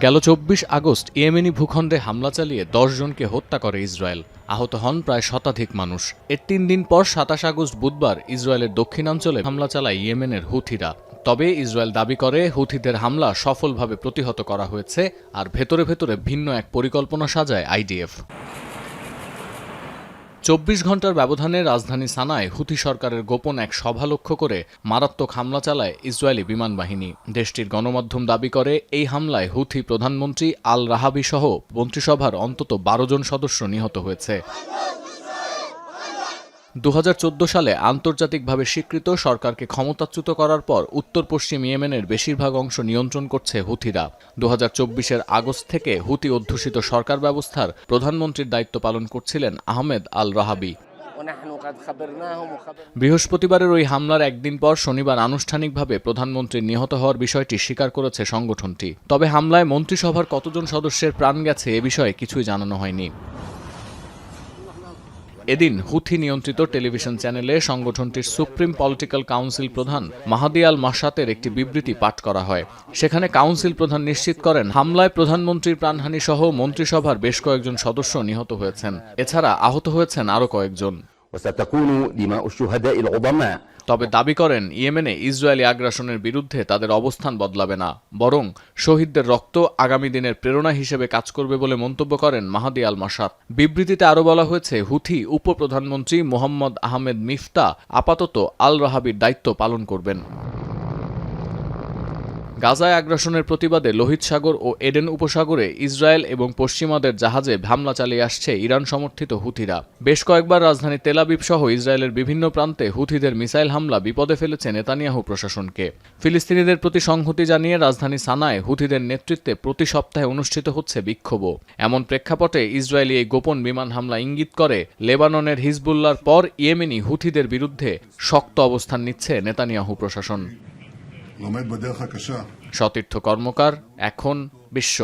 গেল ২৪ August Yemeni ভূখণ্ডে হামলা চালিয়ে ১০ জনকে হত্যা করে ইসরায়েল। আহত হন প্রায় শতাধিক মানুষ। এর ৩ দিন পর ২৭ আগস্ট বুধবার ইসরায়েলের দক্ষিণাঞ্চলে হামলা চালায় ইয়েমেনের হুথিরা। তবে ইসরায়েল দাবি করে হুথিদের হামলা সফলভাবে প্রতিহত করা হয়েছে, আর ভেতরে ভেতরে ভিন্ন এক পরিকল্পনা সাজায় আইডিএফ। ২৪ ঘন্টার ব্যবধানে রাজধানী সানায় হুথি সরকারের গোপন এক সভা লক্ষ্য করে মারাত্মক হামলা চালায় ইসরায়েলি বিমান বাহিনী। দেশটির গণমাধ্যম দাবি করে এই হামলায় হুথি প্রধানমন্ত্রী আল রাহাবি সহ মন্ত্রিসভার অন্তত ১২ জন সদস্য নিহত হয়েছে। ২০১৪ সালে আন্তর্জাতিকভাবে স্বীকৃত সরকারকে ক্ষমতাচ্যুত করার পর উত্তর পশ্চিম ইয়েমেনের বেশিরভাগ অংশ নিয়ন্ত্রণ করছে হুথিরা। ২০২৪-এর আগস্ট থেকে হুথি অধ্যুষিত সরকার ব্যবস্থার প্রধানমন্ত্রীর দায়িত্ব পালন করছিলেন আহমেদ আল রাহাবি। বৃহস্পতিবারের ওই হামলার একদিন পর শনিবার আনুষ্ঠানিকভাবে প্রধানমন্ত্রীর নিহত হওয়ার বিষয়টি স্বীকার করেছে সংগঠনটি। তবে হামলায় মন্ত্রিসভার কতজন সদস্যের প্রাণ গেছে এ বিষয়ে কিছুই জানানো হয়নি। এদিন হুথি নিয়ন্ত্রিত টেলিভিশন চ্যানেলে সংগঠনটির সুপ্রিম পলিটিক্যাল কাউন্সিল প্রধান মাহাদি আল মাশাতের একটি বিবৃতি পাঠ করা হয়। সেখানে কাউন্সিল প্রধান নিশ্চিত করেন হামলায় প্রধানমন্ত্রীর প্রাণহানি সহ মন্ত্রিসভার বেশ কয়েকজন সদস্য নিহত হয়েছেন। এছাড়া আহত হয়েছেন আরও কয়েকজন। তবে দাবি করেন ইয়েমেনে ইসরায়েলি আগ্রাসনের বিরুদ্ধে তাদের অবস্থান বদলাবে না, বরং শহীদদের রক্ত আগামী দিনের প্রেরণা হিসেবে কাজ করবে বলে মন্তব্য করেন মাহাদি আল মাশাত। বিবৃতিতে আরও বলা হয়েছে, হুথি উপপ্রধানমন্ত্রী মোহাম্মদ আহমেদ মিফতা আপাতত আল রাহাবির দায়িত্ব পালন করবেন। গাজায় আগ্রাসনের প্রতিবাদে লোহিত সাগর ও এডেন উপসাগরে ইসরায়েল এবং পশ্চিমাদের জাহাজে হামলা চালিয়ে আসছে ইরান সমর্থিত হুথিরা। বেশ কয়েকবার রাজধানী তেল আবিব সহ ইসরায়েলের বিভিন্ন প্রান্তে হুথিদের মিসাইল হামলা বিপদে ফেলেছে নেতানিয়াহু প্রশাসনকে। ফিলিস্তিনিদের প্রতি সংহতি জানিয়ে রাজধানী সানায় হুথিদের নেতৃত্বে প্রতি সপ্তাহে অনুষ্ঠিত হচ্ছে বিক্ষোভও। এমন প্রেক্ষাপটে ইসরায়েলি এই গোপন বিমান হামলা ইঙ্গিত করে লেবাননের হিজবুল্লাহর পর ইয়েমেনি হুথিদের বিরুদ্ধে শক্ত অবস্থান নিচ্ছে নেতানিয়াহু প্রশাসন। সতীর্থ কর্মকার, এখন বিশ্ব।